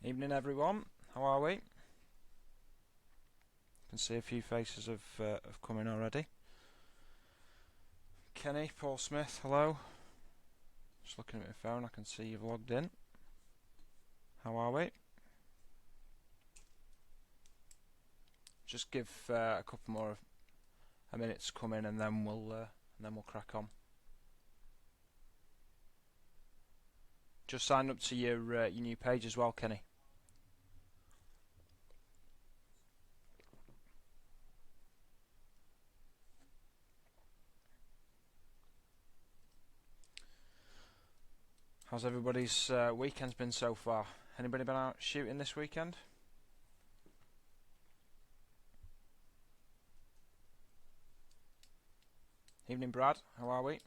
Evening everyone, how are we? Can see a few faces have come in already. Kenny, Paul Smith, hello. Just looking at my phone, I can see you've logged in. How are we? Just give a couple more of a minute to come in, and then we'll crack on. Just sign up to your new page as well, Kenny. How's everybody's weekend's been so far? Anybody been out shooting this weekend? Evening, Brad. How are we?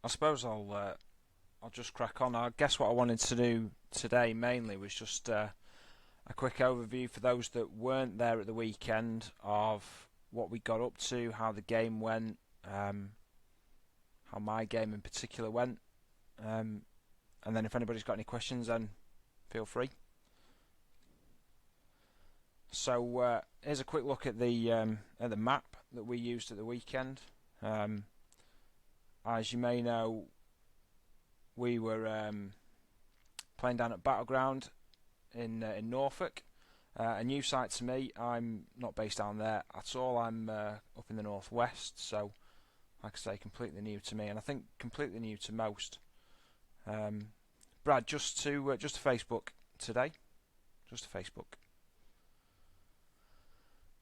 I suppose I'll just crack on. I guess what I wanted to do today mainly was just a quick overview for those that weren't there at the weekend of what we got up to, how the game went, how my game in particular went, and then if anybody's got any questions, then feel free. So here's a quick look at the map that we used at the weekend. As you may know, we were playing down at Battleground in Norfolk, a new site to me. I'm not based down there at all. I'm up in the northwest, so like I say, completely new to me, and I think completely new to most. Brad, just to Facebook today, just to Facebook.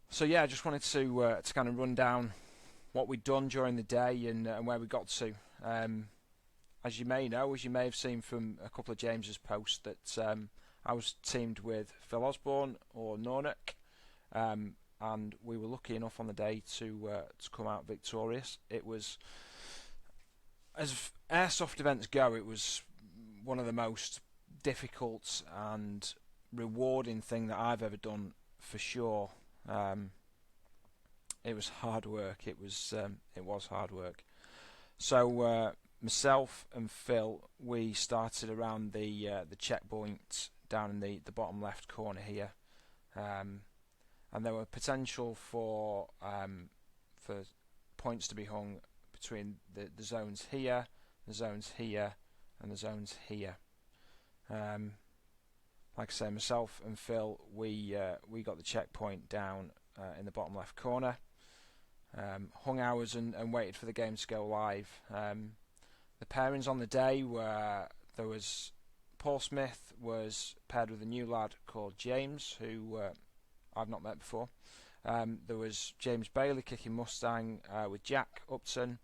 So yeah, I just wanted to kind of run down what we'd done during the day and where we got to. As you may know, as you may have seen from a couple of James's posts, that I was teamed with Phil Osborne or Naunak, and we were lucky enough on the day to come out victorious. It was, as airsoft events go, it was one of the most difficult and rewarding thing that I've ever done, for sure. It was hard work. It was hard work. So myself and Phil, we started around the checkpoint down in the bottom left corner here, and there were potential for points to be hung between the zones here, the zones here, and the zones here. Like I say, myself and Phil, we got the checkpoint down in the bottom left corner. Hung hours and waited for the game to go live. The pairings on the day were, there was Paul Smith was paired with a new lad called James, who I've not met before. There was James Bailey kicking Mustang with Jack Upton,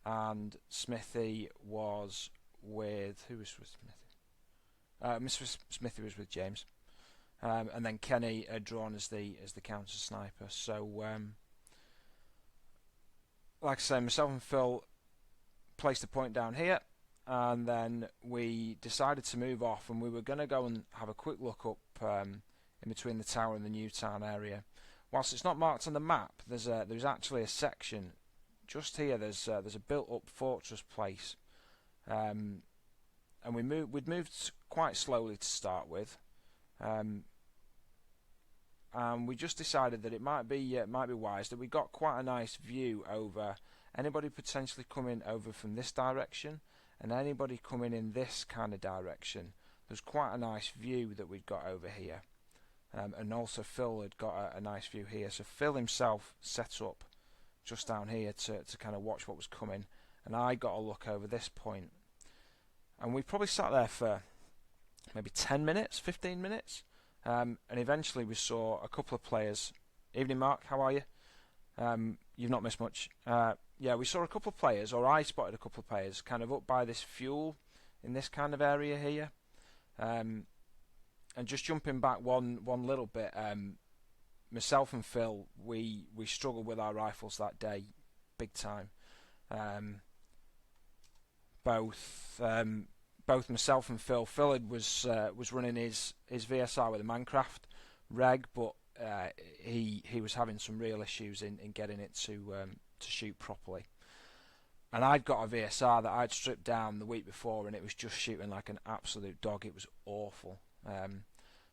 and Smithy was with, who was with Smithy? Mr. Smithy was with James, and then Kenny had drawn as the counter sniper. So like I say, myself and Phil placed a point down here, and then we decided to move off, and we were going to go and have a quick look up in between the tower and the Newtown area. Whilst it's not marked on the map, there's actually a section just here. There's a built-up fortress place, and we'd moved quite slowly to start with, and we just decided that it might be wise that we got quite a nice view over anybody potentially coming over from this direction and anybody coming in this kind of direction. There's quite a nice view that we'd got over here, and also Phil had got a nice view here. So Phil himself set up just down here to kind of watch what was coming, and I got a look over this point, and we probably sat there for maybe 10 minutes, 15 minutes. And eventually we saw a couple of players. Evening, Mark, how are you? You've not missed much. Yeah, we saw a couple of players, or I spotted a couple of players, kind of up by this fuel in this kind of area here. And just jumping back one little bit, myself and Phil, we struggled with our rifles that day, big time. Both myself and Phil was running his VSR with a Minecraft reg, but he was having some real issues in getting it to shoot properly. And I'd got a VSR that I'd stripped down the week before, and it was just shooting like an absolute dog. It was awful.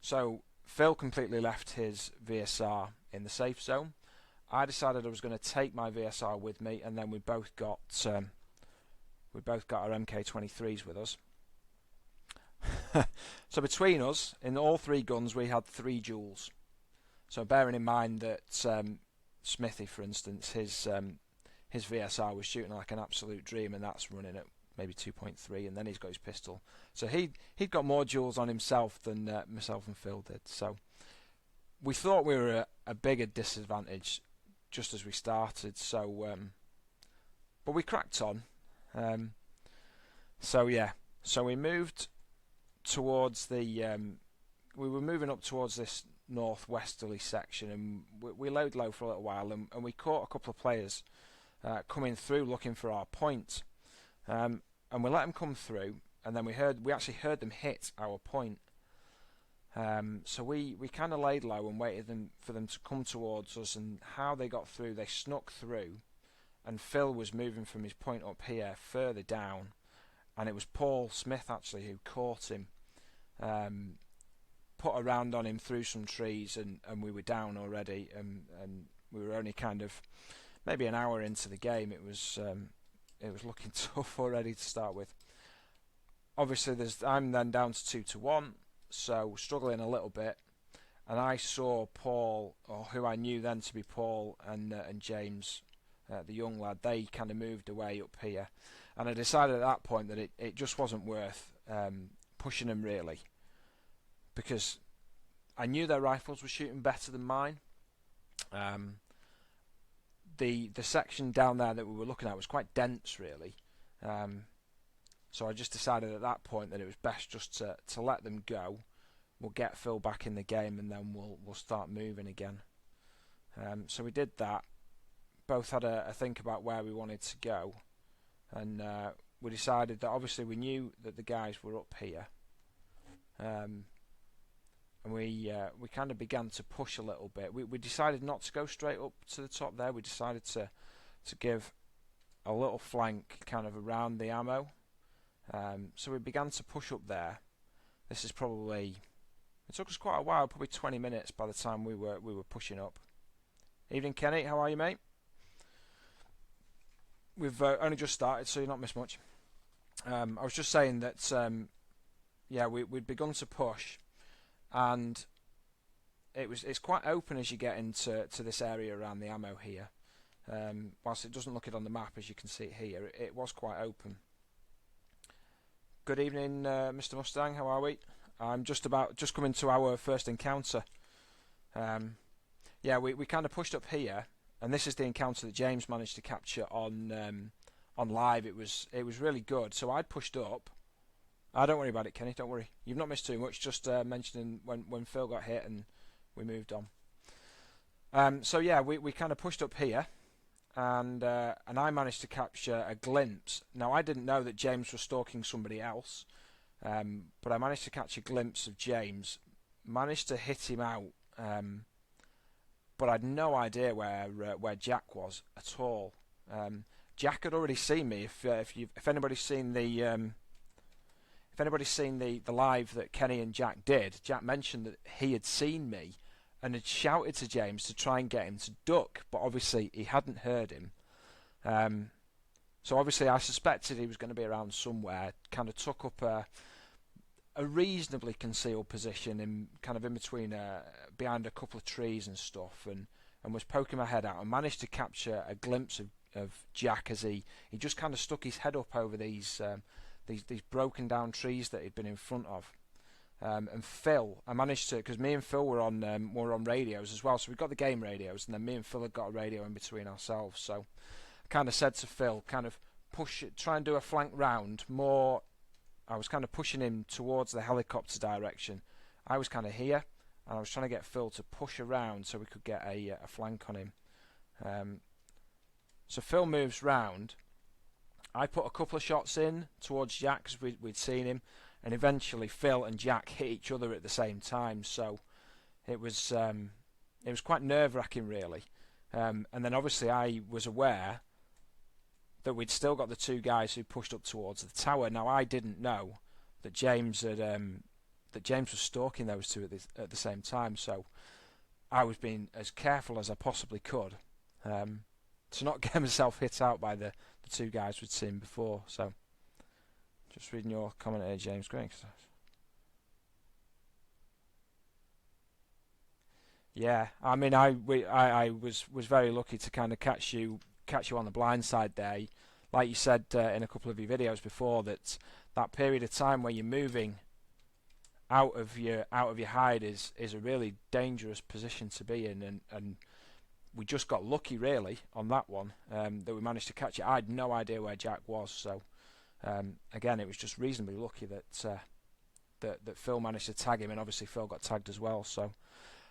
So Phil completely left his VSR in the safe zone. I decided I was going to take my VSR with me, and then we both got our MK23s with us. So between us, in all three guns, we had 3 joules. So bearing in mind that Smithy, for instance, his VSR was shooting like an absolute dream, and that's running at maybe 2.3, and then he's got his pistol. So he'd got more joules on himself than myself and Phil did. So we thought we were at a bigger disadvantage just as we started. So, but we cracked on. So we moved towards we were moving up towards this northwesterly section, and we laid low for a little while, and we caught a couple of players coming through looking for our point, and we let them come through, and then we actually heard them hit our point. So we kind of laid low and waited for them to come towards us, and how they got through, they snuck through, and Phil was moving from his point up here further down, and it was Paul Smith actually who caught him, put a round on him through some trees, and we were down already, and we were only kind of maybe an hour into the game. It was looking tough already to start with. Obviously I'm then down to 2-1, so struggling a little bit, and I saw Paul, or who I knew then to be Paul, and James, the young lad. They kind of moved away up here, and I decided at that point that it just wasn't worth pushing them really, because I knew their rifles were shooting better than mine. The section down there that we were looking at was quite dense really, so I just decided at that point that it was best just to let them go. We'll get Phil back in the game, and then we'll start moving again. So we did that. Both had a think about where we wanted to go, and we decided that obviously we knew that the guys were up here, and we kind of began to push a little bit. We decided not to go straight up to the top there. We decided to give a little flank kind of around the ammo. So we began to push up there. This is probably, it took us quite a while, probably 20 minutes by the time we were pushing up. Evening Kenny, how are you mate? We've only just started, so you've not missed much. I was just saying that we'd begun to push, and it's quite open as you get into this area around the ammo here. Whilst it doesn't look it on the map, as you can see it here, it was quite open. Good evening, Mr. Mustang. How are we? I'm just coming to our first encounter. We kind of pushed up here, and this is the encounter that James managed to capture on live. It was really good. So I'd pushed up. Don't worry about it, Kenny. Don't worry. You've not missed too much. Just mentioning when Phil got hit and we moved on. We kind of pushed up here, and I managed to capture a glimpse. Now I didn't know that James was stalking somebody else, but I managed to catch a glimpse of James. Managed to hit him out, but I'd no idea where Jack was at all. Jack had already seen me. If anybody's seen the live that Kenny and Jack did, Jack mentioned that he had seen me and had shouted to James to try and get him to duck, but obviously he hadn't heard him. So obviously I suspected he was going to be around somewhere. Kind of took up a reasonably concealed position in between behind a couple of trees and stuff, and was poking my head out, and managed to capture a glimpse of Jack as he just kind of stuck his head up over these broken down trees that he'd been in front of. And Phil, I managed to, because me and Phil were on radios as well, so we got the game radios, and then me and Phil had got a radio in between ourselves. So I kind of said to Phil, kind of try and do a flank round more. I was kind of pushing him towards the helicopter direction. I was kind of here, and I was trying to get Phil to push around so we could get a flank on him. So Phil moves round. I put a couple of shots in towards Jack because we'd seen him, and eventually Phil and Jack hit each other at the same time. So it was quite nerve-wracking, really. And then obviously I was aware that we'd still got the two guys who pushed up towards the tower. Now I didn't know that James was stalking those two at the same time, so I was being as careful as I possibly could to not get myself hit out by the two guys we'd seen before. So just reading your comment here, James. Great. Yeah, I mean, I was very lucky to kind of catch you on the blind side there. Like you said in a couple of your videos before, that period of time where you're moving out of your hide is a really dangerous position to be in, and we just got lucky really on that one, that we managed to catch it. I had no idea where Jack was, so again, it was just reasonably lucky that Phil managed to tag him, and obviously Phil got tagged as well. So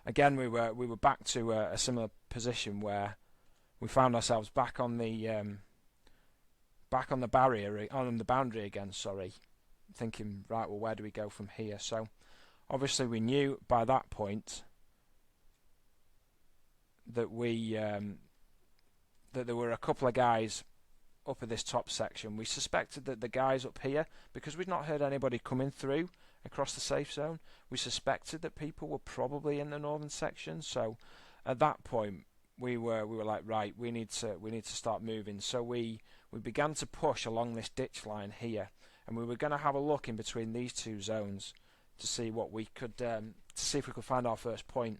again, we were back to a similar position where we found ourselves back on the barrier, on the boundary again. Sorry, thinking, right, well, where do we go from here? So obviously we knew by that point that that there were a couple of guys up at this top section. We suspected that the guys up here, because we'd not heard anybody coming through across the safe zone, we suspected that people were probably in the northern section. So at that point we were like, right, we need to start moving. So we began to push along this ditch line here, and we were going to have a look in between these two zones to see what we could to see if we could find our first point,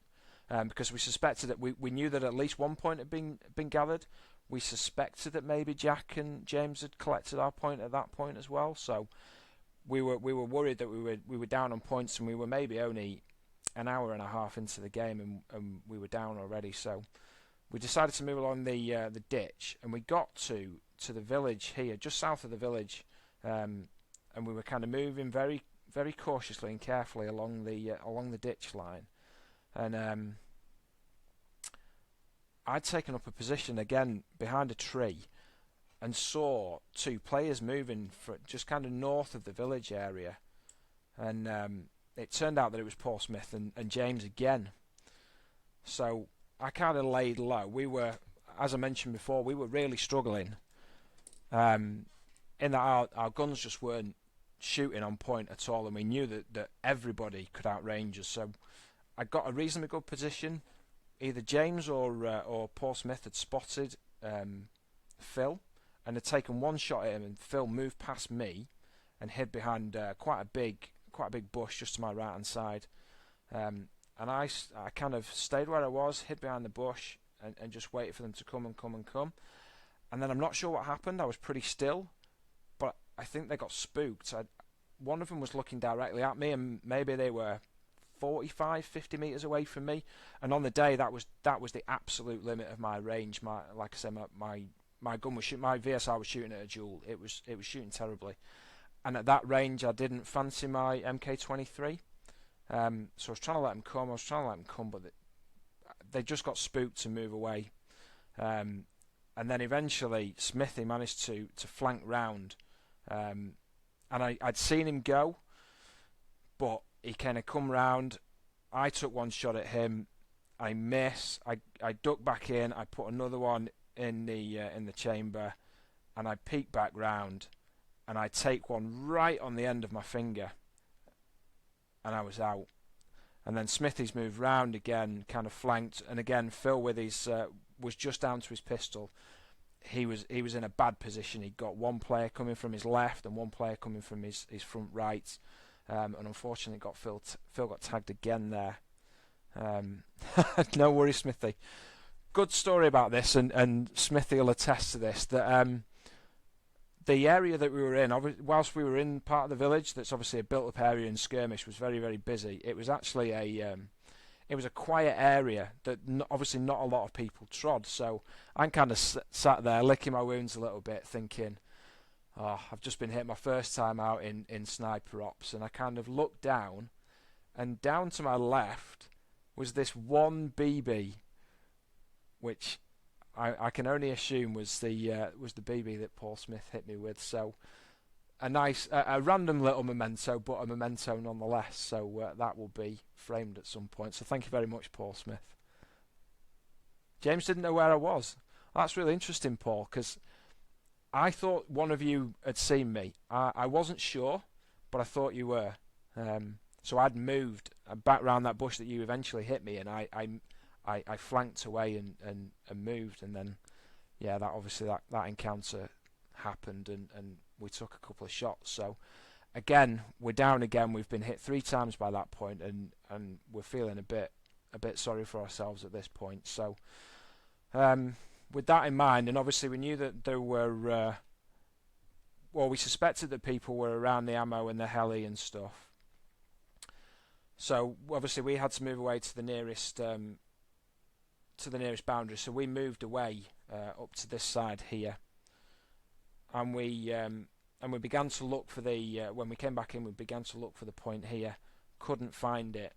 because we suspected that we knew that at least one point had been gathered. We suspected that maybe Jack and James had collected our point at that point as well. So we were worried that we were down on points, and we were maybe only an hour and a half into the game, and we were down already. So we decided to move along the ditch, and we got to the village here, just south of the village, and we were kind of moving very, very cautiously and carefully along the ditch line. And I'd taken up a position again behind a tree and saw two players moving just kind of north of the village area, and it turned out that it was Paul Smith and James again. So I kind of laid low. We were, as I mentioned before, we were really struggling in that our guns just weren't shooting on point at all, and we knew that everybody could outrange us. So I got a reasonably good position. Either James or Paul Smith had spotted Phil and had taken one shot at him, and Phil moved past me and hid behind quite a big bush just to my right hand side. And I kind of stayed where I was, hid behind the bush, and just waited for them to come and come and come. And then I'm not sure what happened. I was pretty still, but I think they got spooked. One of them was looking directly at me, and maybe they were 45, 50 meters away from me. And on the day, that was the absolute limit of my range. Like I said, my gun was my VSR was shooting at a jewel. It was shooting terribly. And at that range, I didn't fancy my MK23. So I was trying to let them come. But they just got spooked and move away. And then eventually Smithy managed to flank round, and I'd seen him go, but he kind of come round. I took one shot at him, I miss. I ducked back in. I put another one in the chamber, and I peek back round, and I take one right on the end of my finger, and I was out. And then Smithy's moved round again, kind of flanked, and again Phil with his was just down to his pistol. He was in a bad position. He got one player coming from his left and one player coming from his front right, and unfortunately Phil got tagged again there. No worries, Smithy. Good story about this, and Smithy will attest to this, that the area that we were in, whilst we were in part of the village that's obviously a built-up area and skirmish, was very, very busy. It was actually it was a quiet area that obviously not a lot of people trod. So I'm kind of sat there licking my wounds a little bit, thinking, oh, I've just been hit my first time out in sniper ops, and I kind of looked down, and down to my left was this one BB, which I can only assume was the BB that Paul Smith hit me with. So a nice, a random little memento, but a memento nonetheless. So that will be framed at some point. So thank you very much, Paul Smith. James didn't know where I was. That's really interesting, Paul, because I thought one of you had seen me. I wasn't sure, but I thought you were. So I'd moved back round that bush that you eventually hit me, and I flanked away and moved, and then yeah, that obviously that encounter happened, and we took a couple of shots. So again, we're down again. We've been hit 3 times by that point, and we're feeling a bit sorry for ourselves at this point. So with that in mind, and obviously we knew that there were we suspected that people were around the ammo and the heli and stuff. So obviously we had to move away to the nearest boundary. So we moved away up to this side here, and we began to look for the when we came back in, we began to look for the point here. Couldn't find it,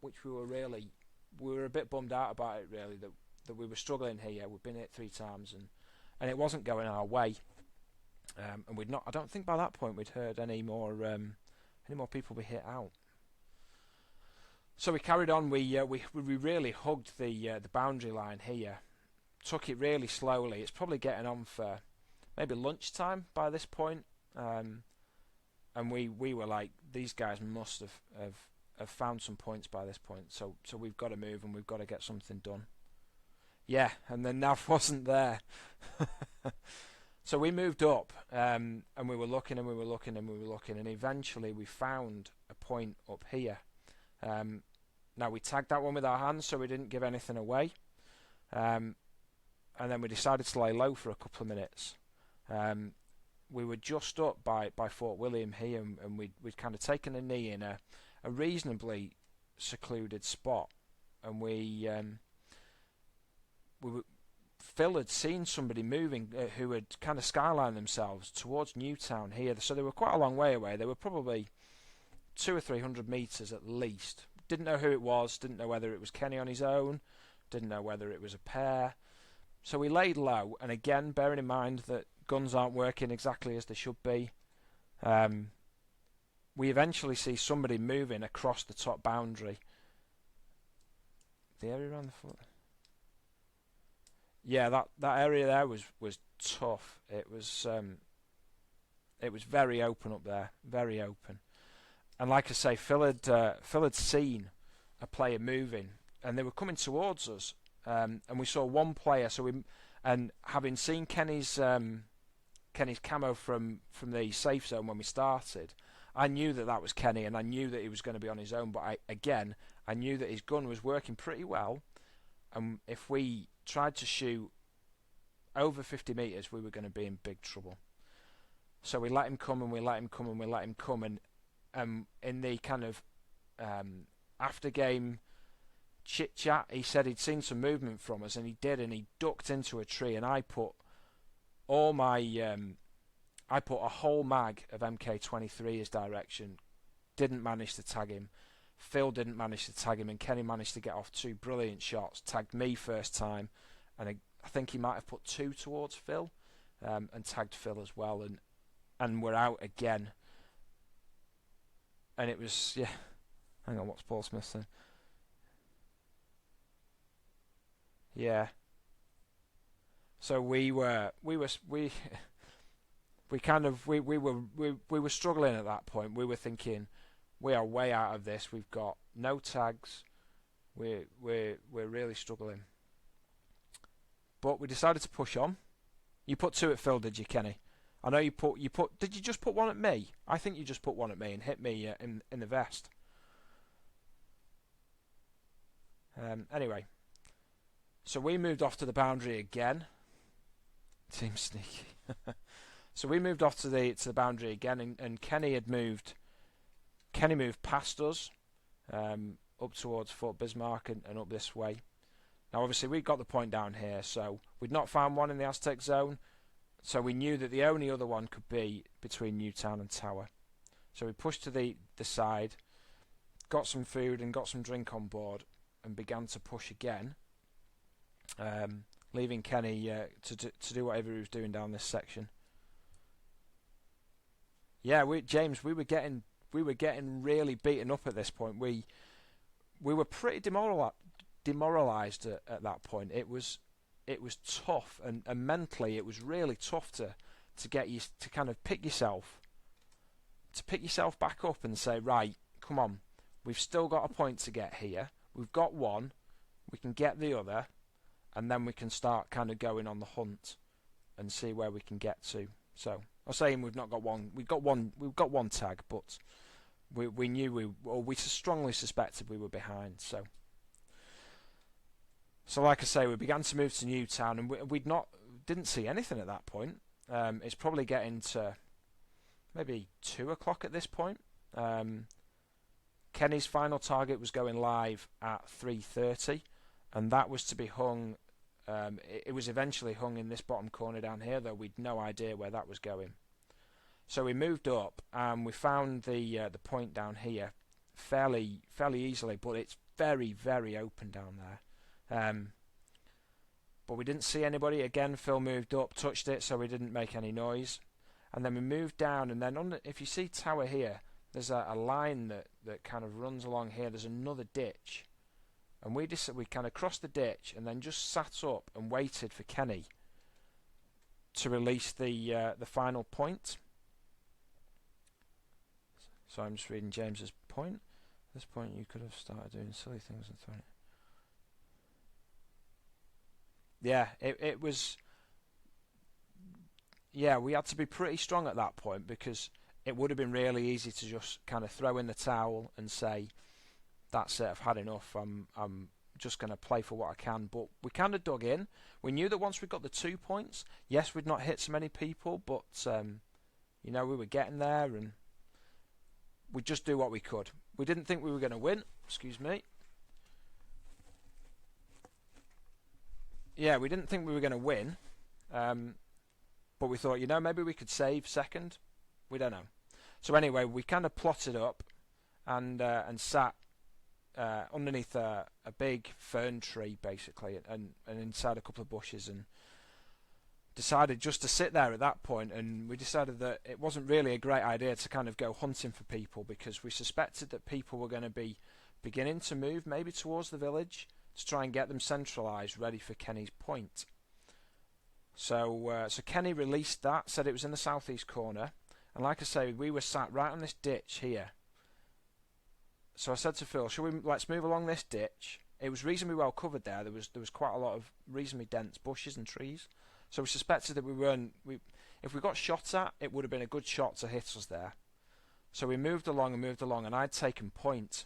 which we were a bit bummed out about it, really, that we were struggling here. We'd been hit 3 times, and it wasn't going our way. And I don't think by that point we'd heard any more people be hit out. So we carried on. We really hugged the boundary line here. Took it really slowly. It's probably getting on for maybe lunchtime by this point. And we were like, these guys must have found some points by this point. So we've got to move, and we've got to get something done. Yeah, and then Nav wasn't there. So we moved up, and we were looking, and we were looking, and we were looking, and eventually we found a point up here. Now we tagged that one with our hands, so we didn't give anything away. And then we decided to lay low for a couple of minutes. We were just up by Fort William here, and we'd kind of taken a knee in a reasonably secluded spot, and Phil had seen somebody moving who had kind of skylined themselves towards Newtown here. So they were quite a long way away. They were probably 200 or 300 metres at least. Didn't know who it was, didn't know whether it was Kenny on his own, didn't know whether it was a pair. So we laid low, and again, bearing in mind that guns aren't working exactly as they should be, we eventually see somebody moving across the top boundary. The area around the foot. Yeah, that area there was tough. It was very open up there, very open. And like I say, Phil had seen a player moving, and they were coming towards us. And we saw one player. And having seen Kenny's camo from the safe zone when we started, I knew that was Kenny, and I knew that he was going to be on his own. But I knew that his gun was working pretty well, and if we tried to shoot over 50 metres, we were going to be in big trouble. So we let him come, and we let him come, and we let him come, and in the kind of after game chit chat, he said he'd seen some movement from us, and he did, and he ducked into a tree, and I put all my I put a whole mag of MK23 his direction. Didn't manage to tag him. Phil didn't manage to tag him, and Kenny managed to get off 2 brilliant shots. Tagged me first time, and I think he might have put 2 towards Phil, and tagged Phil as well, and we're out again. And it was, yeah. Hang on, what's Paul Smith saying? Yeah. So we were struggling at that point. We were thinking, we are way out of this. We've got no tags. We're really struggling. But we decided to push on. You put 2 at Phil, did you, Kenny? I know you put. Did you just put 1 at me? I think you just put 1 at me and hit me in the vest. Anyway, so we moved off to the boundary again. Seems sneaky. So we moved off to the boundary again, and Kenny had moved. Kenny moved past us, up towards Fort Bismarck and up this way. Now, obviously, we got the point down here, so we'd not found one in the Aztec zone, so we knew that the only other one could be between Newtown and Tower. So we pushed to the side, got some food and got some drink on board, and began to push again, leaving Kenny to do whatever he was doing down this section. Yeah, James, we were getting really beaten up at this point. We were pretty demoralised at that point. It was tough, and mentally it was really tough to get you to kind of pick yourself back up and say, right, come on, we've still got a point to get here. We've got one, we can get the other, and then we can start kind of going on the hunt and see where we can get to. So I'm saying we've not got one. We've got one tag, but we knew we strongly suspected we were behind. So like I say, we began to move to Newtown, and we didn't see anything at that point. It's probably getting to maybe 2 o'clock at this point. Kenny's final target was going live at 3:30, and that was to be hung. It was eventually hung in this bottom corner down here, though we'd no idea where that was going. So we moved up and we found the point down here fairly easily, but it's very, very open down there. But we didn't see anybody. Again, Phil moved up, touched it, so we didn't make any noise. And then we moved down, and then if you see tower here, there's a line that kind of runs along here. There's another ditch. And we kind of crossed the ditch and then just sat up and waited for Kenny to release the final point. So I'm just reading James's point. At this point, you could have started doing silly things and throwing it. Yeah, it was. Yeah, we had to be pretty strong at that point, because it would have been really easy to just kind of throw in the towel and say, that's it, I've had enough, I'm just going to play for what I can. But we kind of dug in. We knew that once we got the 2 points, yes, we'd not hit so many people, but we were getting there, and we'd just do what we could. We didn't think we were going to win. Excuse me. Yeah, we didn't think we were going to win, but we thought, maybe we could save second. We don't know. So anyway, we kind of plotted up and sat underneath a big fern tree, basically, and inside a couple of bushes, and decided just to sit there at that point. And we decided that it wasn't really a great idea to kind of go hunting for people, because we suspected that people were going to be beginning to move maybe towards the village to try and get them centralised, ready for Kenny's point. So Kenny released that, said it was in the southeast corner, and like I say, we were sat right on this ditch here. So I said to Phil, let's move along this ditch. It was reasonably well covered there. There was quite a lot of reasonably dense bushes and trees. So we suspected that if we got shot at, it would have been a good shot to hit us there. So we moved along, and I'd taken point.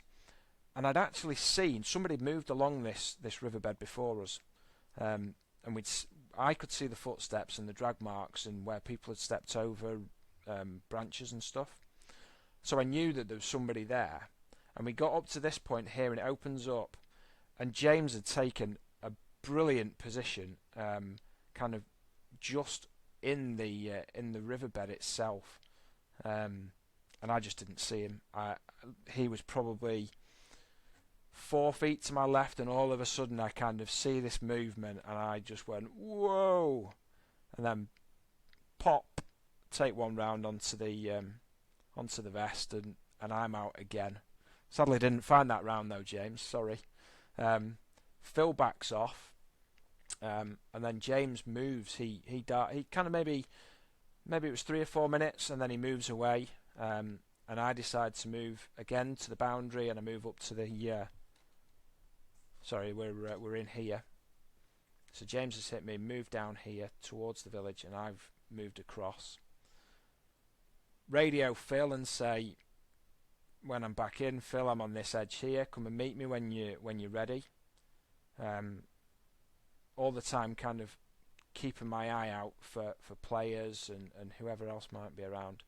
And I'd actually seen somebody moved along this riverbed before us. And I could see the footsteps and the drag marks and where people had stepped over branches and stuff. So I knew that there was somebody there. And we got up to this point here, and it opens up, and James had taken a brilliant position, kind of just in the riverbed itself, and I just didn't see him. He was probably 4 feet to my left, and all of a sudden I kind of see this movement, and I just went, whoa, and then pop, take one round onto the vest, and I'm out again. Sadly didn't find that round though, James, sorry. Phil backs off, and then James moves. He kind of maybe it was 3 or 4 minutes, and then he moves away, and I decide to move again to the boundary, and I move up to the sorry, we're in here. So James has hit me, moved down here towards the village, and I've moved across. Radio Phil and say, when I'm back in, Phil, I'm on this edge here. Come and meet me when you're ready. All the time, kind of keeping my eye out for players and whoever else might be around.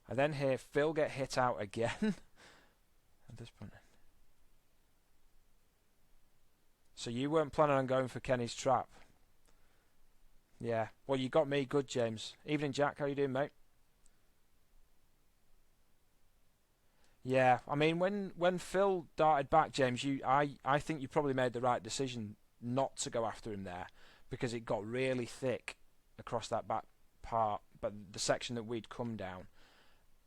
I then hear Phil get hit out again. At this point. So you weren't planning on going for Kenny's trap? Yeah. Well, you got me good, James. Evening, Jack. How you doing, mate? Yeah, I mean, when Phil darted back, James, I think you probably made the right decision not to go after him there, because it got really thick across that back part, but the section that we'd come down,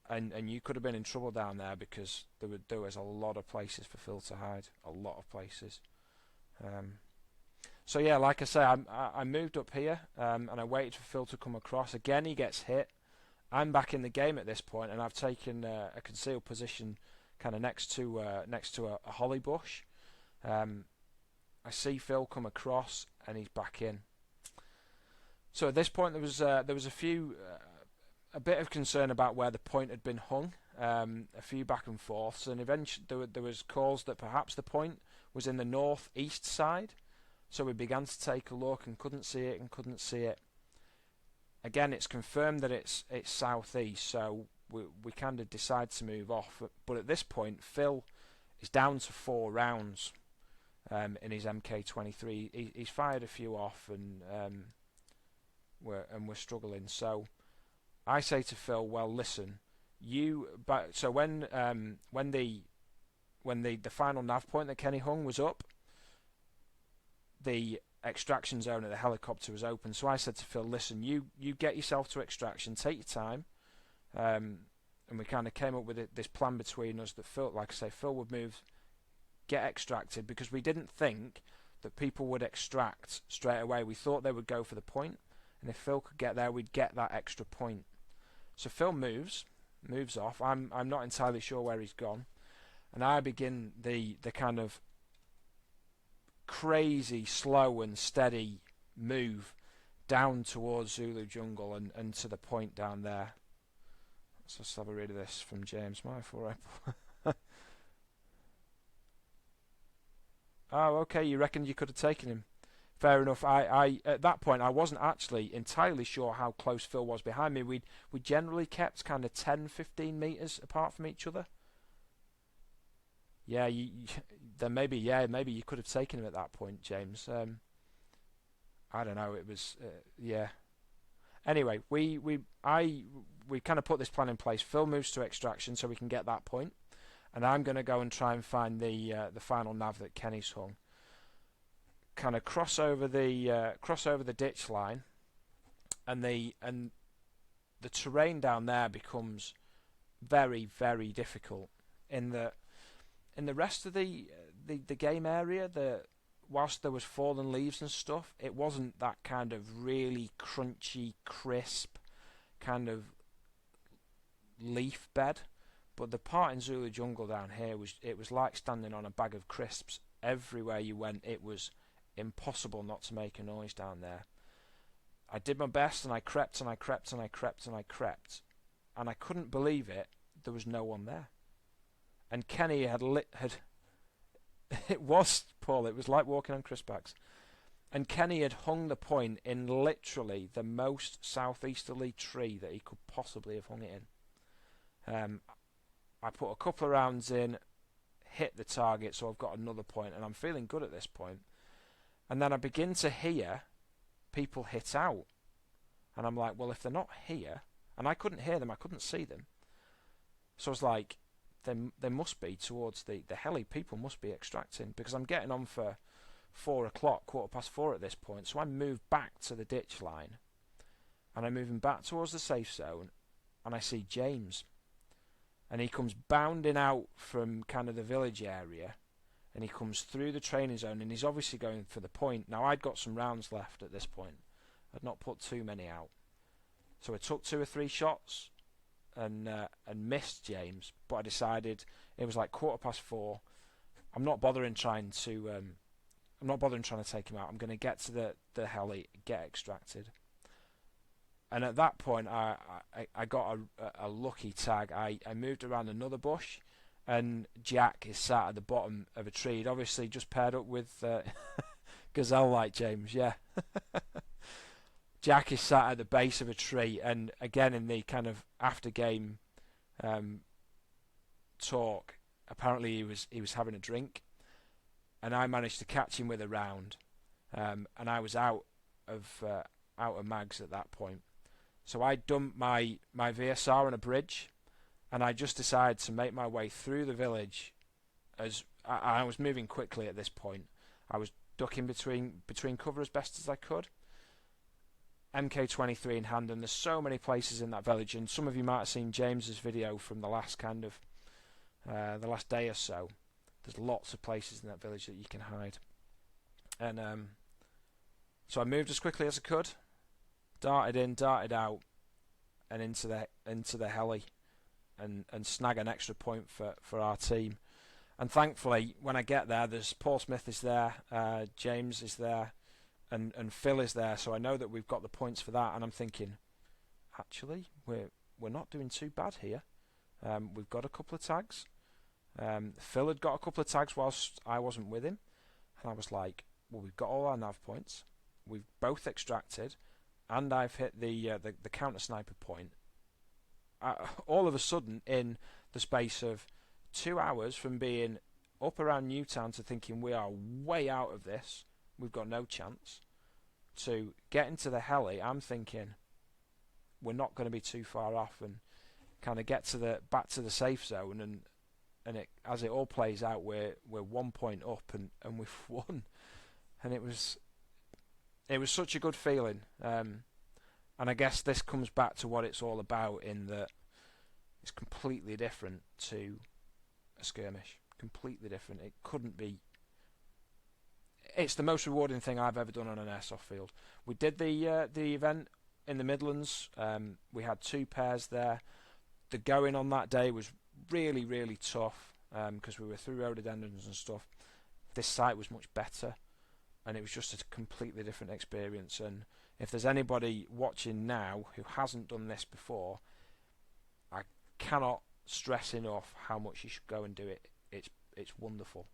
and you could have been in trouble down there, because there was a lot of places for Phil to hide, a lot of places. So yeah, like I say, I moved up here, and I waited for Phil to come across. Again, he gets hit. I'm back in the game at this point, and I've taken a concealed position, kind of next to a holly bush. I see Phil come across, and he's back in. So at this point, there was a bit of concern about where the point had been hung, a few back and forths, and eventually there was calls that perhaps the point was in the northeast side. So we began to take a look and couldn't see it. Again, it's confirmed that it's southeast, so we kind of decide to move off. But at this point, Phil is down to 4 rounds in his MK23. He's fired a few off, and we're struggling. So I say to Phil, well, listen, so when the final nav point that Kenny hung was up, the extraction zone at the helicopter was open. So I said to Phil, listen, you get yourself to extraction, take your time, and we kind of came up with this plan between us that Phil, like I say, Phil would move, get extracted, because we didn't think that people would extract straight away. We thought they would go for the point, and if Phil could get there, we'd get that extra point. So Phil moves off. I'm not entirely sure where he's gone, and I begin the kind of crazy, slow and steady move down towards Zulu Jungle and to the point down there. Let's just have a read of this from James. Oh, okay, you reckon you could have taken him. Fair enough. I at that point I wasn't actually entirely sure how close Phil was behind me. We generally kept kind of 10-15 meters apart from each other. Yeah, then maybe you could have taken him at that point, James. I don't know. It was yeah. Anyway, we kind of put this plan in place. Phil moves to extraction so we can get that point, and I'm going to go and try and find the final nav that Kenny's hung. Kind of cross over the ditch line, and the terrain down there becomes very, very difficult. In the rest of the game area, whilst there was fallen leaves and stuff, it wasn't that kind of really crunchy, crisp kind of leaf bed. But the part in Zulu Jungle down here was like standing on a bag of crisps. Everywhere you went, it was impossible not to make a noise down there. I did my best, and I crept and I crept and I crept and I crept, and I couldn't believe it. There was no one there. And Kenny had it was, Paul, it was like walking on crispbacks. And Kenny had hung the point in literally the most southeasterly tree that he could possibly have hung it in. I put a couple of rounds in, hit the target, so I've got another point, and I'm feeling good at this point. And then I begin to hear people hit out. And I'm like, well, if they're not here, and I couldn't hear them, I couldn't see them. So I was like, they must be towards the heli. People must be extracting, because I'm getting on for 4 o'clock, 4:15 at this point. So I move back to the ditch line, and I'm moving back towards the safe zone, and I see James, and he comes bounding out from kind of the village area, and he comes through the training zone, and he's obviously going for the point. Now I'd got some rounds left at this point. I'd not put too many out, so I took 2 or 3 shots and missed James, but I decided it was like 4:15. I'm not bothering trying to take him out. I'm going to get to the heli, get extracted. And at that point, I got a lucky tag. I moved around another bush, and Jack is sat at the bottom of a tree. He'd obviously just paired up with Gazelle like James, yeah. Jack is sat at the base of a tree, and again in the kind of after game talk, apparently he was having a drink, and I managed to catch him with a round, and I was out of mags at that point. So I dumped my VSR on a bridge, and I just decided to make my way through the village. As I was moving quickly at this point, I was ducking between cover as best as I could. MK23 in hand, and there's so many places in that village, and some of you might have seen James's video from the last kind of the last day or so. There's lots of places in that village that you can hide. And so I moved as quickly as I could, darted in, darted out, and into the heli, and snag an extra point for our team. And thankfully, when I get there, there's Paul Smith is there, James is there, and Phil is there. So I know that we've got the points for that. And I'm thinking, actually, we're not doing too bad here. We've got a couple of tags. Phil had got a couple of tags whilst I wasn't with him, and I was like, well, we've got all our nav points. We've both extracted, and I've hit the counter sniper point. All of a sudden, in the space of 2 hours from being up around Newtown to thinking we are way out of this, we've got no chance, to getting to the heli, I'm thinking we're not going to be too far off, and kind of get to back to the safe zone, and as it all plays out, we're 1 point up, and we've won, and it was such a good feeling. And I guess this comes back to what it's all about, in that it's completely different to a skirmish. Completely different. It couldn't be. It's the most rewarding thing I've ever done on an airsoft field. We did the event in the Midlands. We had 2 pairs there. The going on that day was really, really tough, because we were through rhododendrons and stuff. This site was much better, and it was just a completely different experience. And if there's anybody watching now who hasn't done this before, I cannot stress enough how much you should go and do it. It's wonderful.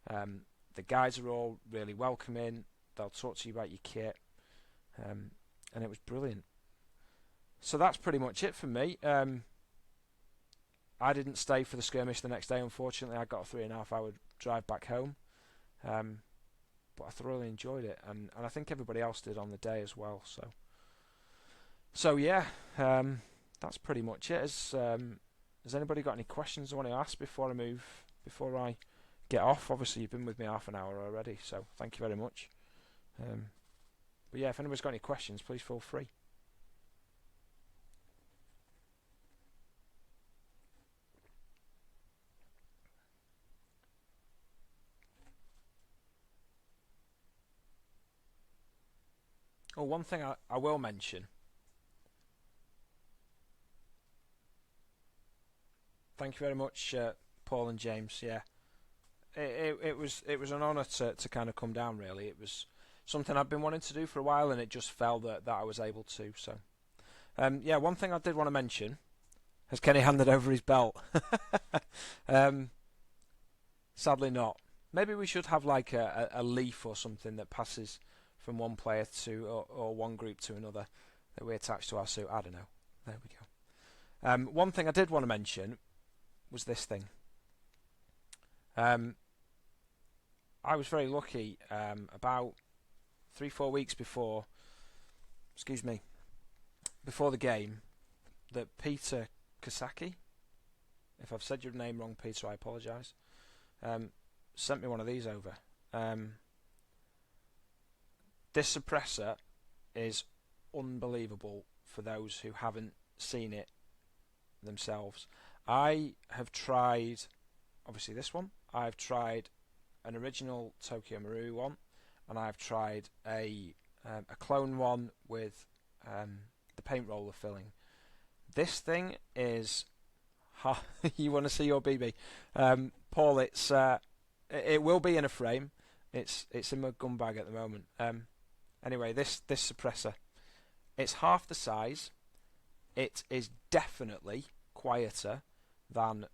The guys are all really welcoming. They'll talk to you about your kit, and it was brilliant. So that's pretty much it for me. I didn't stay for the skirmish the next day, unfortunately. I got a 3.5 hour drive back home. But I thoroughly enjoyed it, and I think everybody else did on the day as well. So yeah, that's pretty much it. Has anybody got any questions they want to ask before I get off? Obviously, you've been with me half an hour already, so thank you very much. But yeah, if anybody's got any questions, please feel free. Oh, one thing I will mention. Thank you very much, Paul and James. Yeah, it was an honour to kind of come down. Really, it was something I've been wanting to do for a while, and it just fell that I was able to. So, yeah, one thing I did want to mention. Has Kenny handed over his belt? Sadly not. Maybe we should have like a leaf or something that passes from one player to or one group to another that we attach to our suit. I don't know. There we go. One thing I did want to mention was this thing. I was very lucky. About 3-4 weeks before the game, that Peter Kosaki, if I've said your name wrong, Peter, I apologise, sent me one of these over. This suppressor is unbelievable for those who haven't seen it themselves. I have tried, obviously this one, I've tried an original Tokyo Maru one, and I've tried a clone one with the paint roller filling. This thing is, you want to see your BB, Paul? It will be in a frame. It's in my gun bag at the moment. Anyway, this suppressor, it's half the size. It is definitely quieter than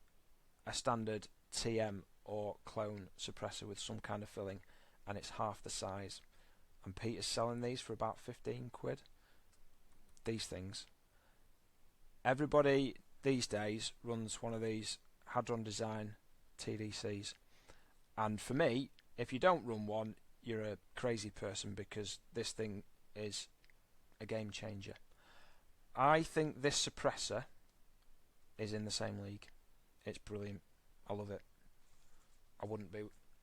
a standard TM or clone suppressor with some kind of filling, and it's half the size. And Peter's selling these for about 15 quid. These things. Everybody these days runs one of these Hadron Design TDCs, and for me, if you don't run one, you're a crazy person, because this thing is a game changer. I think this suppressor is in the same league. It's brilliant. I love it.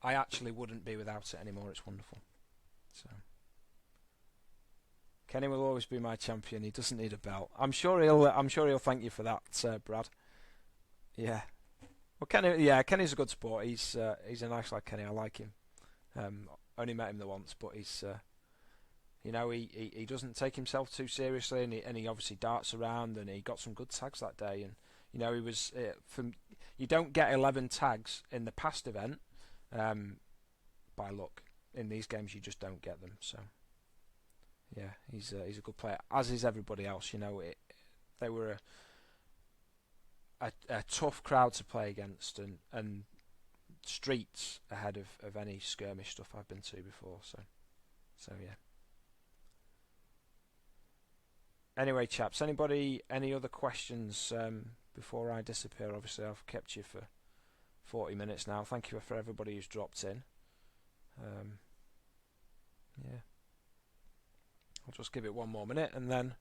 I actually wouldn't be without it anymore. It's wonderful. So Kenny will always be my champion. He doesn't need a belt. I'm sure he'll thank you for that, Brad. Yeah. Well, Kenny's a good sport. He's a nice lad, Kenny. I like him. only met him the once, but he's you know, he doesn't take himself too seriously, and he obviously darts around, and he got some good tags that day. And you know, he was from you don't get 11 tags in the past event by luck. In these games, you just don't get them. So yeah, he's a good player, as is everybody else. You know, they were a tough crowd to play against, and streets ahead of any skirmish stuff I've been to before. So yeah. Anyway, chaps, any other questions before I disappear? Obviously, I've kept you for 40 minutes now. Thank you for everybody who's dropped in. Yeah, I'll just give it one more minute and then.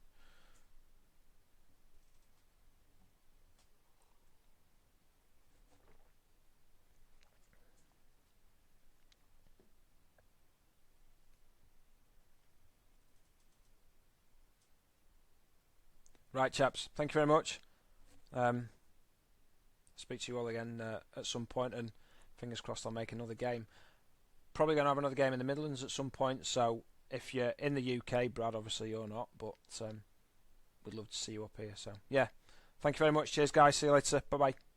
Right, chaps, thank you very much. Speak to you all again at some point, and fingers crossed I'll make another game. Probably going to have another game in the Midlands at some point, so if you're in the UK, Brad, obviously you're not, but we'd love to see you up here. So yeah, thank you very much. Cheers, guys. See you later. Bye-bye.